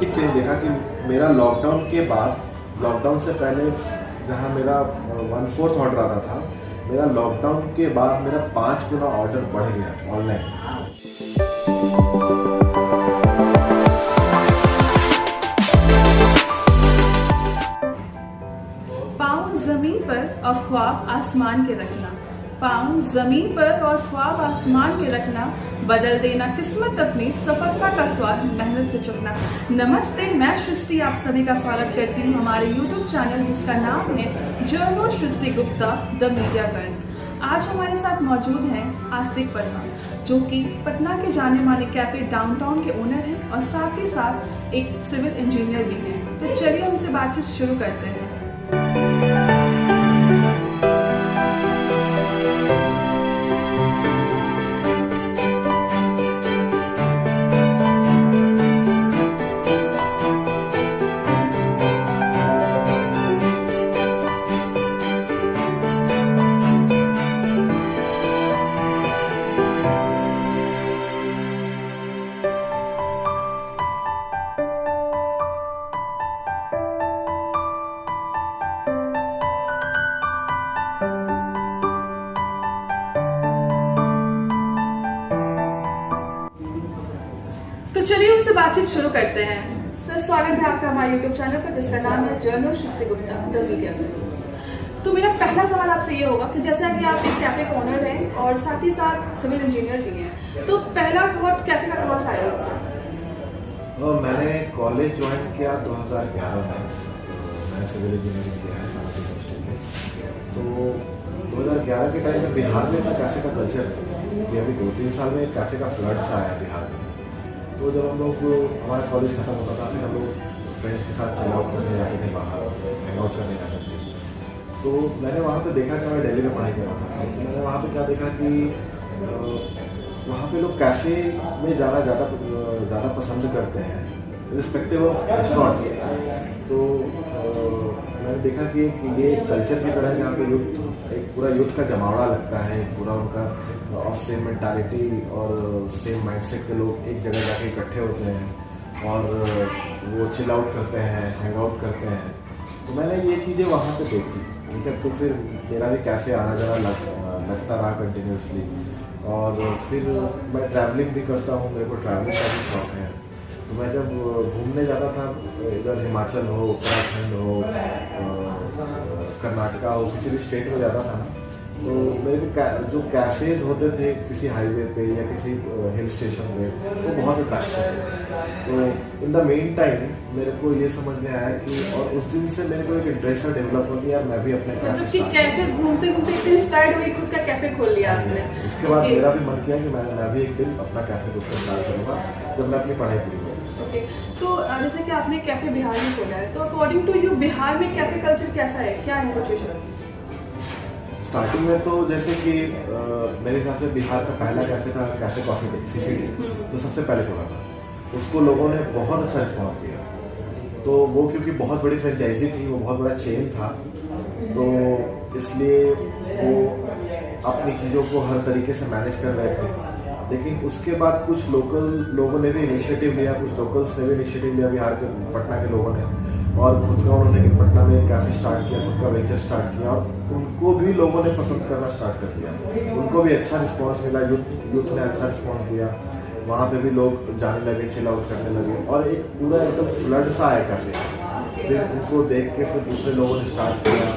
Drastic change देखा कि मेरा लॉकडाउन के बाद, लॉकडाउन से पहले जहाँ मेरा 1/4 ऑर्डर आता था, मेरा लॉकडाउन के बाद मेरा 5 गुना ऑर्डर बढ़ गया ऑनलाइन। पाँव जमीन पर और ख्वाब आसमान के रखना, पाँव जमीन पर और ख्वाब आसमान के रखना, बदल देना किस्मत अपनी, सफलता का स्वाद मेहनत से चुकना। नमस्ते, मैं सृष्टि आप सभी का स्वागत करती हूँ हमारे YouTube चैनल जिसका नाम है journal Srishti Gupta the media girl. आज हमारे साथ मौजूद हैं आस्तिक पटना, जो कि पटना के जाने माने कैफे डाउनटाउन के ओनर हैं और साथ ही साथ एक सिविल इंजीनियर भी हैं। तो चलिए उनसे बातचीत शुरू करते हैं। तो चलिए उनसे बातचीत शुरू करते हैं। सर, स्वागत है आपका हमारे YouTube चैनल पर जिसका नाम है journal Srishti Gupta the media girl. तो मेरा पहला सवाल आपसे ये होगा कि जैसा कि आप एक कैफे का ओनर हैं और साथ ही साथ सिविल इंजीनियर भी हैं, तो पहला थॉट कैफे का कहाँ से आया? मैंने कॉलेज ज्वाइन किया 2011 में। मैंने सिविल इंजीनियरिंग किया है नालंदा यूनिवर्सिटी में। तो 2011 के टाइम में बिहार में था कैफे का कल्चर कि अभी 2-3 साल में कैफे का फ्लड सा आया बिहार में। तो जब हम लोग हमारा कॉलेज खत्म होता था, फिर हम लोग फ्रेंड्स के साथ चिल आउट करने जाते थे, बाहर हैंग आउट करने जाते थे। तो मैंने वहाँ पे देखा कि मैं दिल्ली में पढ़ाई कर रहा था, तो मैंने वहाँ पे क्या देखा कि वहाँ पे लोग कैफ़े में जाना ज़्यादा पसंद करते हैं रिस्पेक्टिव ऑफ रेस्टोरेंट। तो मैंने देखा कि ये एक कल्चर की तरह है जहाँ पे एक पूरा यूथ का जमावड़ा लगता है, पूरा उनका ऑफ सेम मेंटालिटी और सेम माइंडसेट के लोग एक जगह जाके इकट्ठे होते हैं और वो चिल आउट करते हैं, हैंग आउट करते हैं। तो मैंने ये चीज़ें वहाँ पे देखी, ठीक है। तो फिर मेरा भी कैफ़े आना जाना लगता रहा कंटिन्यूसली। और फिर मैं ट्रैवलिंग भी करता हूँ, मेरे को ट्रैवलिंग का भी शौक है। तो मैं जब घूमने जाता था, इधर हिमाचल हो, उत्तराखंड हो, कर्नाटका हो, किसी भी स्टेट में जाता था ना, तो मेरे को जो कैफ़ेज़ होते थे किसी हाईवे पे या किसी हिल स्टेशन पे, वो बहुत अट्रैक्ट करते थे। तो इन द मेन टाइम मेरे को ये समझ में आया कि, और उस दिन से मेरे को एक इंटरेस्ट डेवलप हो गया, मैं भी अपने मतलब कि कैफेज घूमते घूमते इतने इंस्पायर्ड हुए खुद का कैफे खोल लिया आपने। उसके बाद मेरा भी मन किया कि मैं भी एक दिन अपना कैफे खुद का स्टार्ट करूँगा जब मैं अपनी पढ़ाई पूरी करूँगी। ओके, तो जैसे कि आपने कैफे बिहार में खोला है, तो अकॉर्डिंग टू यू बिहार में कैफे कल्चर कैसा है, क्या है सिचुएशन? स्टार्टिंग में तो जैसे कि मेरे हिसाब से बिहार का पहला कैफे था कैफे कॉफी डे CCD, तो सबसे पहले खोला था। उसको लोगों ने बहुत अच्छा रिस्पॉन्स दिया। तो वो क्योंकि बहुत बड़ी फ्रेंचाइजी थी, वो बहुत बड़ा चेन था, तो इसलिए वो अपनी चीज़ों को हर तरीके से मैनेज कर रहे थे। लेकिन उसके बाद कुछ लोकल लोगों ने भी इनिशिएटिव लिया, कुछ लोकल्स ने भी इनिशिएटिव लिया बिहार के, पटना के लोगों ने, और खुद का उन्होंने पटना में एक कैफ़े स्टार्ट किया, खुद का वेंचर स्टार्ट किया, और उनको भी लोगों ने पसंद करना स्टार्ट कर दिया। उनको भी अच्छा रिस्पांस मिला, यूथ ने अच्छा रिस्पांस दिया। वहाँ पे भी लोग जाने लगे, चिल आउट करने लगे, और एक पूरा एकदम फ्लड सा आया कैफे। फिर उनको देख के फिर दूसरे लोगों ने स्टार्ट किया,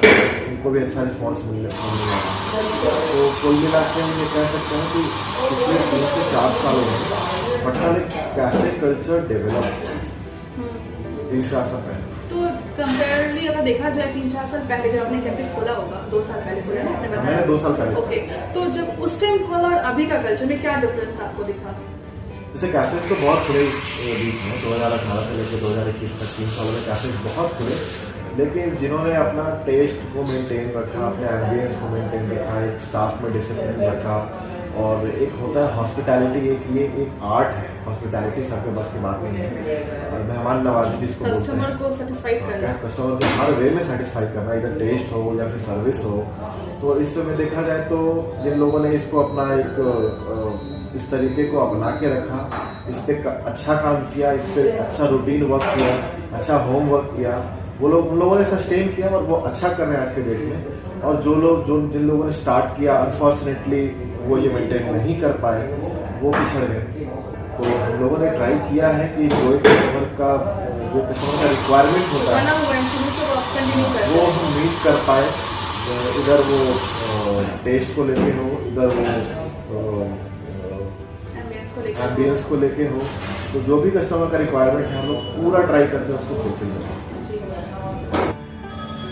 उनको भी अच्छा रिस्पांस मिलने लगा। तो कुल मिला के हम ये कह सकते हैं कि पिछले 3 से 4 सालों में पटना में कैफे कल्चर डेवलप 3-4 साल पहले। तो कंपेयरली अगर देखा जाए 3-4 साल पहले जब आपने कैफे खोला होगा, 2 साल पहले खोला ना आपने बताया? मैंने 2 साल पहले। ओके, तो जब उस टाइम खोला और अभी का कल्चर में क्या डिफरेंस आपको दिखा? जैसे कैफेज तो बहुत खुले बीच में 2018 से लेकर 2021 तक 3 सालों में कैफेज बहुत खुले, लेकिन जिन्होंने अपना टेस्ट को मेंटेन रखा, अपने एम्बियंस को मेंटेन रखा, एक स्टाफ में डिसिप्लिन रखा, और एक होता है हॉस्पिटैलिटी, ये एक आर्ट है। हॉस्पिटैलिटी सबके बस की बात नहीं है। और मेहमान नवाजी जिसको बोलते हैं, कस्टमर को सेटिस्फाइड करना, कस्टमर को हर वे में सेटिस्फाई करना, इधर टेस्ट हो या फिर सर्विस हो। तो इस पे में देखा जाए तो जिन लोगों ने इसको अपना एक इस तरीके को अपना के रखा, इस पे अच्छा काम किया, इस पे अच्छा रूटीन वर्क किया, अच्छा होम वर्क किया, वो लोग उन लोगों ने सस्टेन किया और वो अच्छा कर रहे हैं आज के डेट में। और जिन लोगों ने स्टार्ट किया, अनफॉर्चुनेटली वो ये मेंटेन नहीं कर पाए, वो पिछड़ गए। तो हम लोगों ने ट्राई किया है कि जो कस्टमर का रिक्वायरमेंट होता है वो हम मीट कर पाए। इधर वो टेस्ट को लेके हो, इधर वो एम्बियंस को लेके हो, तो जो भी कस्टमर का रिक्वायरमेंट है हम लोग पूरा ट्राई करते हैं उसको फुलफिल करना।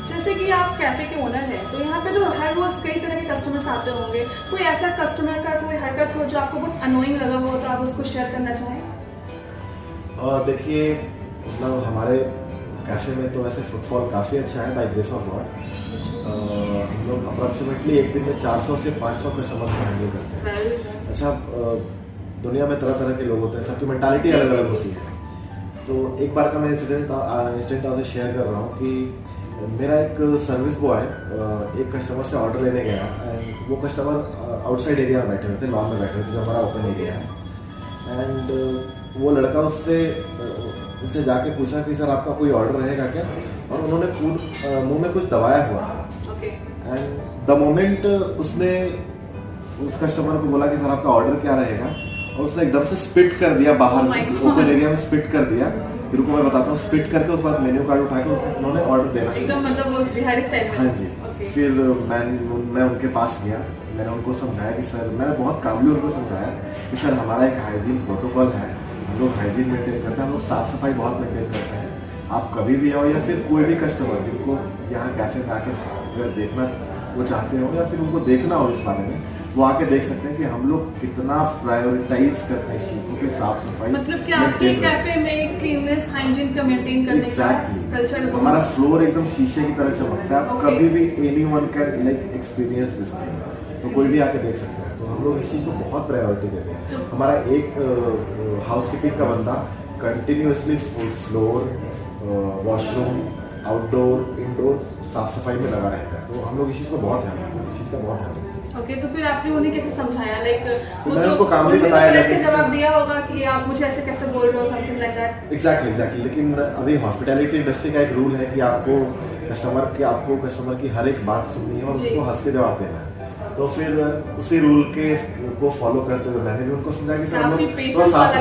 जैसे कि आप कैफे के ओनर हैं, तो यहाँ पे तो हर रोज कई तरह के कस्टमर्स आते होंगे, कोई ऐसा कस्टमर का कोई हरकत हो जो आपको बहुत अनोइंग लगा हो तो आप उसको शेयर करना चाहें? और देखिए, मतलब हमारे कैफे में तो वैसे फुटफॉल काफ़ी अच्छा है बाय ग्रेस ऑफ गॉड। हम लोग अप्रॉक्सीमेटली एक दिन में 400 से 500 कस्टमर्स को हैंडल करते हैं। अच्छा, दुनिया में तरह तरह के लोग होते हैं, सबकी मेंटालिटी अलग अलग होती है। तो एक बार का मैं इंसिडेंट आपसे शेयर कर रहा हूँ कि मेरा एक सर्विस बॉय एक कस्टमर से ऑर्डर लेने गया एंड वो कस्टमर आउटसाइड एरिया में बैठे हुए थे, लॉन में बैठे हुए थे, जो हमारा ओपन एरिया है। एंड वो लड़का उनसे जाके पूछा कि सर आपका कोई ऑर्डर रहेगा क्या, और उन्होंने मुंह में कुछ दबाया हुआ था। एंड द मोमेंट उसने उस कस्टमर को बोला कि सर आपका ऑर्डर क्या रहेगा, और उसने एकदम से स्पिट कर दिया बाहर, ओपन एरिया में स्पिट कर दिया। फिर रुको मैं बताता हूँ, स्पिट करके उसके बाद मेन्यू कार्ड उठा के उन्होंने ऑर्डर देना एकदम, मतलब वो बिहारी स्टाइल में। हाँ जी। फिर मैं उनके पास गया, मैंने उनको समझाया कि सर, मैंने बहुत कामली उनको समझाया कि सर हमारा एक हाइजीन प्रोटोकॉल है, हम लोग हाइजीन मेंटेन करते हैं, हम लोग साफ सफाई बहुत मेंटेन करते हैं। आप कभी भी आओ या फिर कोई भी कस्टमर जिनको यहाँ कैफे में आके अगर देखना वो चाहते हो या फिर उनको देखना हो इस बारे में, वो आके देख सकते हैं कि हम लोग कितना प्रायोरिटाइज करते हैं चीज़ों की साफ सफाई। मतलब कि आपके कैफे में क्लीननेस, हाइजीन का मेंटेन करने का कल्चर, हमारा फ्लोर एकदम शीशे की तरह चमकता है। कभी भी anyone can like experience this thing, तो कोई भी आके देख सकता है। तो हम लोग इस चीज़ को बहुत प्रायोरिटी देते हैं। हमारा एक हाउसकीपिंग का बंदा continuously floor, washroom, outdoor, indoor साफ सफाई में लगा रहता है। तो हम लोग इस चीज़ को बहुत ध्यान रखते हैं, इस चीज़ का बहुत ध्यान रखते हैं। ओके, तो फिर आपने उन्हें कैसे समझाया? लाइक मैंने उनको काम भी बताया, लेकिन जवाब दिया होगा कि आप मुझे ऐसे कैसे बोल रहे हो, समथिंग लाइक दैट। एग्जैक्टली। लेकिन अभी हॉस्पिटैलिटी इंडस्ट्री का एक रूल है कि आपको कस्टमर की हर एक बात सुननी है और उसको हंस के जवाब देना है। तो फिर उसी रूल को फॉलो करते हुए मैंने भी उनको समझाया कि सर हम लोग थोड़ा साफ,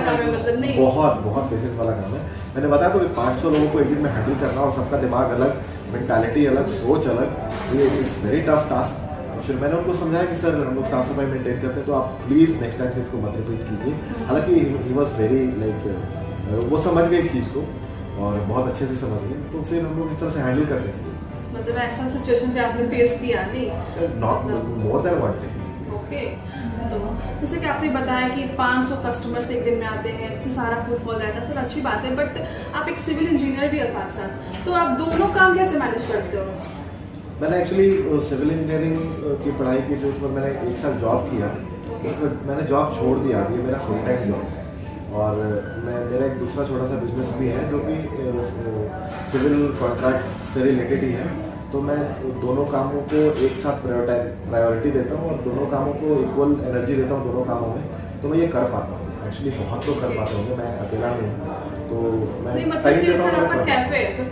बहुत पेशेंस वाला काम है। मैंने बताया तो 500 लोगों को एक दिन में हैंडल करना और सबका दिमाग अलग, मेंटालिटी अलग, सोच अलग, ये इट्स वेरी टफ टास्क। फिर मैंने उनको समझाया कि सर हम लोग साफ सफाई मेंटेन करते हैं, तो आप प्लीज़ नेक्स्ट टाइम से इसको मत रिपीट कीजिए। हालांकि ही वॉज वेरी लाइक वो समझ गए इस चीज़ को और बहुत अच्छे से समझ गए। तो फिर हम लोग इस तरह से हैंडल करते हैं। मतलब ऐसा सिचुएशन पे आपने फेस किया नहीं? Not more than one day. Okay, तो जैसे कि आपने बताया कि 500 कस्टमर्स एक दिन में आते हैं, कि सारा फुटफॉल रहता है, सर अच्छी बात है, बट आप एक सिविल इंजीनियर भी हो साथ साथ, तो आप दोनों काम कैसे मैनेज करते हो? मैंने एक्चुअली सिविल इंजीनियरिंग की पढ़ाई की थी, उस पर मैंने 1 साल जॉब किया। उसमें मैंने जॉब छोड़ दिया, अभी मेरा फुल टाइम जॉब है। और मेरा एक दूसरा छोटा सा बिजनेस भी है जो कि सिविल कॉन्ट्रैक्ट से रिलेटेड ही है। तो मैं दोनों कामों को एक साथ प्रायोरिटी देता हूँ और दोनों कामों को इक्वल एनर्जी देता हूँ दोनों कामों में, तो मैं ये कर पाता हूँ। एक्चुअली बहुत लोग कर पाते होंगे, मैं अकेला नहीं हूँ, तो मैं टाइम देता हूँ। आपका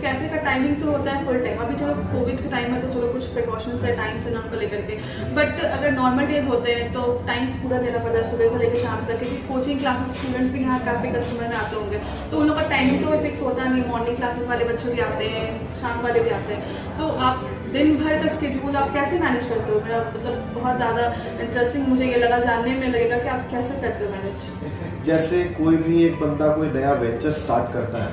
कैफे का टाइमिंग तो होता है फुल टाइम। अभी चलो कोविड के टाइम में तो चलो कुछ प्रिकॉशंस है टाइम से नाम को लेकर के, बट अगर नॉर्मल डेज होते हैं तो टाइम्स पूरा देना पड़ता है सुबह से लेकर शाम तक, क्योंकि कोचिंग क्लासेस स्टूडेंट्स भी यहाँ काफ़ी कस्टमर में आते होंगे, तो उन लोग का टाइमिंग तो फिक्स होता नहीं। मॉर्निंग क्लासेस वाले बच्चे भी आते हैं, शाम वाले भी आते हैं, तो आप दिन भर का स्केड्यूल आप कैसे मैनेज करते हो? मेरा मतलब बहुत ज़्यादा इंटरेस्टिंग मुझे ये लगा, जानने में लगेगा कि आप कैसे करते हो मैनेज। जैसे कोई भी एक बंदा कोई नया वेंचर स्टार्ट करता है,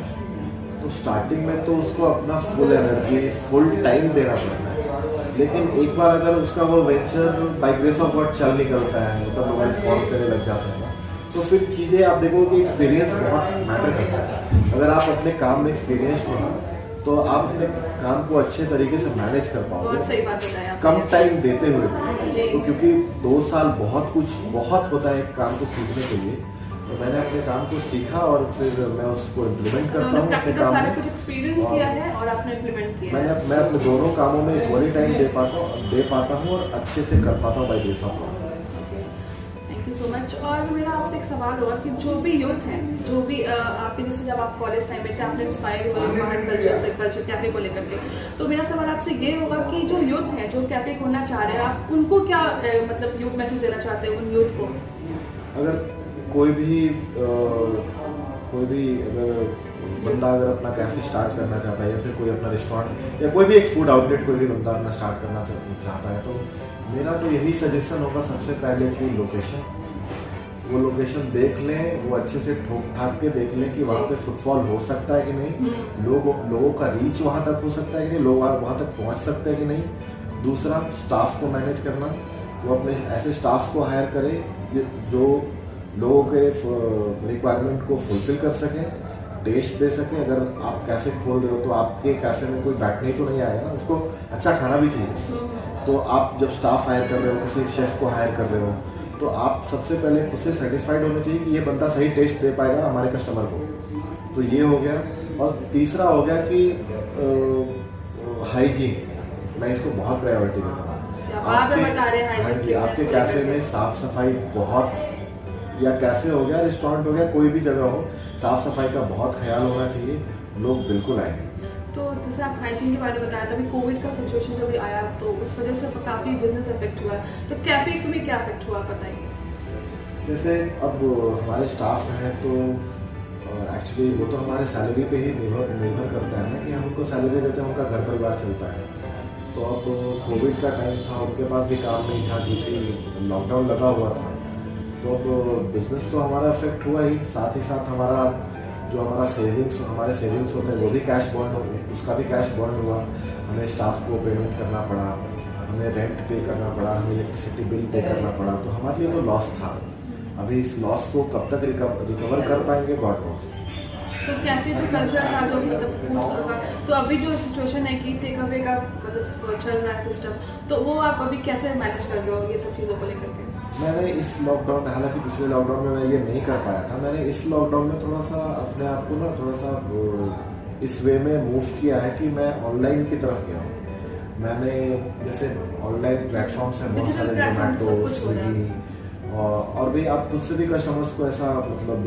तो स्टार्टिंग में तो उसको अपना फुल एनर्जी, फुल टाइम देना पड़ता है। लेकिन एक बार अगर उसका वो venture by grace of God चल निकलता है, मतलब लोग रिस्पॉन्स करने लग जाते हैं, तो फिर चीज़ें आप देखो कि एक्सपीरियंस बहुत मैटर करता है। अगर आप अपने काम में एक्सपीरियंस हो तो आप अपने काम को अच्छे तरीके से मैनेज कर बहुत पाओगे, सही बात बताया आपने। कम टाइम देते हुए। जी। तो क्योंकि 2 साल बहुत होता है एक काम को सीखने के लिए, तो मैंने अपने काम को सीखा और फिर मैं उसको इम्प्लीमेंट करता हूँ अपने प्रैक्टिकल काम सारा में। कुछ एक्सपीरियंस किया है और आपने इम्प्लीमेंट किया है। मैं अपने दोनों कामों में इक्वली टाइम दे पाता हूँ और अच्छे से कर पाता हूँ by grace of God. Thank you so much. और मेरा आपसे एक सवाल और कि जो भी यूथ हैं, जो भी आपके जैसे जब आप कॉलेज टाइम में थे आपने इंस्पायर हुए बाहर कल्चर से, कल्चर कैफे को लेकर के, तो मेरा सवाल आपसे ये होगा कि जो यूथ हैं जो कैफे खोलना चाह रहे हैं, आप उनको क्या मतलब यूथ मैसेज देना चाहते हैं उन यूथ को? अगर कोई भी अगर बंदा अगर अपना कैफे स्टार्ट करना चाहता है या फिर कोई अपना रेस्टोरेंट या कोई भी एक फूड आउटलेट कोई भी बंदा अपना स्टार्ट करना चाहता है, तो मेरा तो यही सजेशन होगा सबसे पहले कि वो लोकेशन देख लें, वो अच्छे से ठोक ठाक के देख लें कि वहाँ पे फुटफॉल हो सकता है कि नहीं, लोगों का रीच वहाँ तक हो सकता है कि नहीं, लोग वहाँ तक पहुँच सकते हैं कि नहीं। दूसरा, स्टाफ को मैनेज करना, वो अपने ऐसे स्टाफ को हायर करे जो लोगों के रिक्वायरमेंट को फुलफिल कर सकें, टेस्ट दे सकें। अगर आप कैफ़े खोल रहे हो तो आपके कैफ़े में कोई बैठने तो नहीं आएगा ना, उसको अच्छा खाना भी चाहिए। तो आप जब स्टाफ हायर कर रहे हो, किसी शेफ़ को हायर कर रहे हो, तो आप सबसे पहले खुद से सेटिस्फाइड होने चाहिए कि ये बंदा सही टेस्ट दे पाएगा हमारे कस्टमर को। तो ये हो गया। और तीसरा हो गया कि हाइजीन, मैं इसको बहुत प्रायोरिटी देता हूँ। आपके कैफ़े में साफ़ सफाई बहुत, या कैफ़े हो गया, रेस्टोरेंट हो गया, कोई भी जगह हो, साफ़ सफाई का बहुत ख्याल होना चाहिए, लोग बिल्कुल आएंगे। तो जैसे आप हाइजीन के बारे में बताया, तभी कोविड का सिचुएशन जब भी आया तो उस वजह से काफ़ी बिजनेस इफेक्ट हुआ, तो कैफे को भी क्या इफेक्ट हुआ बताइए? जैसे अब हमारे स्टाफ हैं तो एक्चुअली वो तो हमारे सैलरी पे ही निर्भर करता है ना, कि हम उनको सैलरी देते हैं, उनका घर परिवार चलता है। तो अब कोविड का टाइम था, उनके पास भी काम नहीं था क्योंकि लॉकडाउन लगा हुआ था। तो अब बिजनेस तो हमारा इफेक्ट हुआ ही, साथ ही साथ हमारे सेविंग्स होते हैं वो भी कैश बर्न हो गए, उसका भी कैश बर्न हुआ। हमें स्टाफ को पेमेंट करना पड़ा, हमें रेंट पे करना पड़ा, हमें इलेक्ट्रिसिटी बिल पे करना पड़ा, तो हमारे लिए तो लॉस था। अभी इस लॉस को कब तक रिकवर कर पाएंगे, गॉड नोस। तो कैफे जो कल्चर था मतलब फूड्स का, तो अभी जो सिचुएशन है कि टेक अवे का मतलब चल रहा है सिस्टम, तो वो आप अभी कैसे मैनेज कर रहे हो ये सब चीज़ों को लेकर के? मैंने इस लॉकडाउन में, हालांकि पिछले लॉकडाउन में मैं ये नहीं कर पाया था, मैंने इस लॉकडाउन में थोड़ा सा अपने आप को ना थोड़ा सा इस वे में मूव किया है कि मैं ऑनलाइन की तरफ गया हूँ। मैंने जैसे ऑनलाइन प्लेटफॉर्म्स हैं बहुत सारे, जोमेटो, स्विगी, और भी आप खुद से भी कस्टमर्स को ऐसा मतलब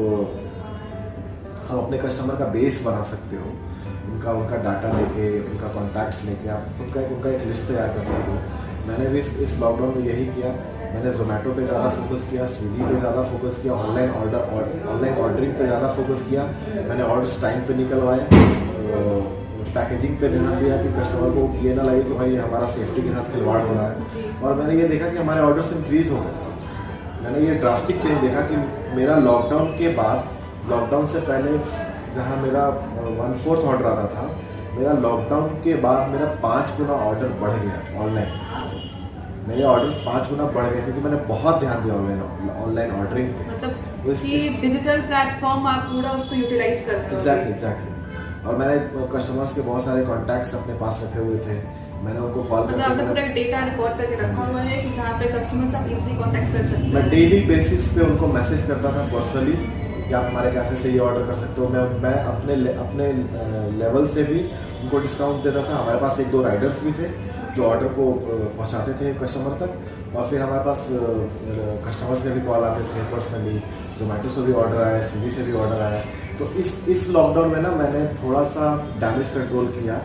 हम अपने कस्टमर का बेस बना सकते हो, उनका डाटा लेके, उनका कॉन्टैक्ट्स लेके आप खुद का उनका एक लिस्ट तैयार कर सकते हो। मैंने भी इस लॉकडाउन में यही किया। मैंने जोमेटो पे ज़्यादा फोकस किया, स्विगी पे ज़्यादा फोकस किया, ऑनलाइन ऑर्डरिंग पे ज़्यादा फोकस किया। मैंने ऑर्डर्स टाइम पे निकलवाए, पैकेजिंग पे ध्यान दिया कि कस्टमर को ये ना लगे कि भाई हमारा सेफ्टी के साथ खिलवाड़ हो रहा है। और मैंने ये देखा कि हमारे ऑर्डर्स इंक्रीज़ हो गए। मैंने ये ड्रास्टिक चेंज देखा कि मेरा लॉकडाउन के बाद, लॉकडाउन से पहले जहाँ मेरा 1/4 ऑर्डर आता था, मेरा लॉकडाउन के बाद मेरा 5 गुना ऑर्डर बढ़ गया ऑनलाइन। मेरे ऑर्डर्स 5 गुना बढ़ गए क्योंकि मैंने बहुत ध्यान दिया ऑनलाइन ऑर्डरिंग पे। मतलब कि डिजिटल प्लेटफॉर्म आप पूरा उसको यूटिलाइज करते हो। एग्जैक्टली। और मैंने कस्टमर्स के बहुत सारे कॉन्टैक्ट्स अपने पास रखे हुए थे, मैंने उनको कॉल करके, मतलब आपने पूरा डेटा रिकॉर्ड करके रखा हुआ है कि जहाँ पे कस्टमर्स आप इजीली कांटेक्ट कर सकते हैं। मैं डेली बेसिस पे उनको मैसेज करता था पर्सनली कि आप हमारे कैफे से ये ऑर्डर कर सकते हो। मैं अपने लेवल से भी उनको डिस्काउंट देता था। हमारे पास 1-2 राइडर्स भी थे जो ऑर्डर को पहुंचाते थे कस्टमर तक, और फिर हमारे पास कस्टमर्स के भी कॉल आते थे पर्सनली, जोमेटो से भी ऑर्डर आया, स्विगी से भी ऑर्डर आया। तो इस लॉकडाउन में ना मैंने थोड़ा सा डैमेज कंट्रोल किया,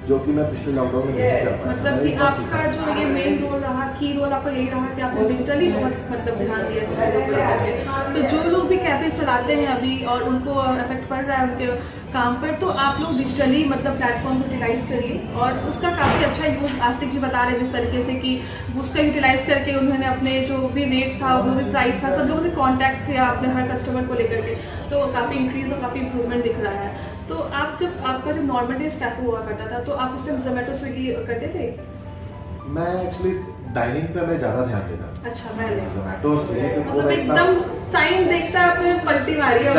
जो कि मैं पिछले लॉकडाउन में नहीं कर पाया। मतलब कि आपका जो ये मेन रोल रहा, की रोल आपका यही रहा कि आपने डिजिटली बहुत मतलब ध्यान दिया चीज़ों को लेकर के। तो जो लोग भी कैफे चलाते हैं अभी और उनको इफेक्ट पड़ रहा है उनके काम पर, तो आप लोग डिजिटली मतलब प्लेटफॉर्म को यूटिलाइज करिए, और उसका काफ़ी अच्छा यूज़ आस्तिक जी बता रहे हैं जिस तरीके से कि उसका यूटिलाइज करके उन्होंने अपने जो भी रेट था, जो भी प्राइस था, सब लोगों से कॉन्टैक्ट किया अपने हर कस्टमर को लेकर के, तो काफ़ी इंक्रीज और काफ़ी इंप्रूवमेंट दिख रहा है। तो आपका जब नॉर्मल डेज कैफे हुआ करता था, तो आप उस टाइम जोमेटो स्विगी करते थे? मैं एक्चुअली डाइनिंग पे मैं ज़्यादा ध्यान देता था। अच्छा, पहले जोमेटो स्विगी पे मतलब एकदम टाइम देखता है पलटी मारी है,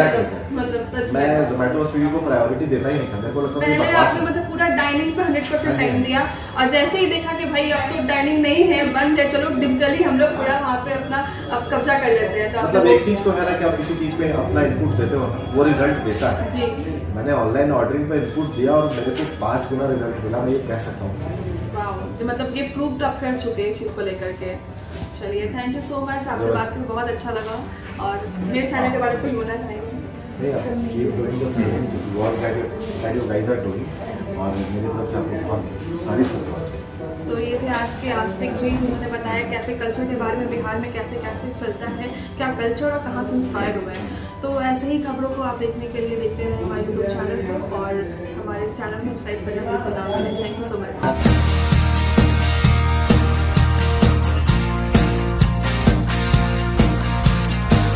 मतलब सच में मैं जोमेटो स्विगी को प्रायोरिटी देता ही नहीं था। मेरे को लगता था पहले आपने मतलब पूरा डाइनिंग पे 100% टाइम दिया, और जैसे ही देखा कि भाई अब तो डाइनिंग नहीं है, बंद है, चलो डिजिटली हम लोग पूरा वहाँ पे अपना अब कब्जा कर लेते हैं। तो मतलब एक चीज तो है ना कि आप किसी चीज पे अपना इनपुट देते हो ना, वो रिजल्ट देता है। जी, मैंने ऑनलाइन ऑर्डरिंग पे इनपुट दिया और मेरे को 5 गुना रिजल्ट मिला, मैं ये कह सकता हूँ। वाओ, तो मतलब ये प्रूव आप कर चुके हैं इस चीज़ को लेकर के। चलिए, थैंक यू सो मच, आपसे बात करके बहुत अच्छा लगा। और मेरे चैनल के बारे में कुछ बोलना चाहेंगे? नहीं, आप keep doing the same work that you guys are doing, और मेरी तरफ से आपको बहुत सारी शुभकामनाएं। तो ये थे आज के आस्तिक जी, उन्होंने बताया कैफे कल्चर के बारे में, बिहार में कैफे कैसे चलता है, क्या कल्चर और कहाँ से इंस्पायर हुआ है। तो ऐसे ही खबरों को आप देखने के लिए देखते रहें हमारे यूट्यूब चैनल को, और हमारे चैनल को सब्सक्राइब करें। Thank you so much.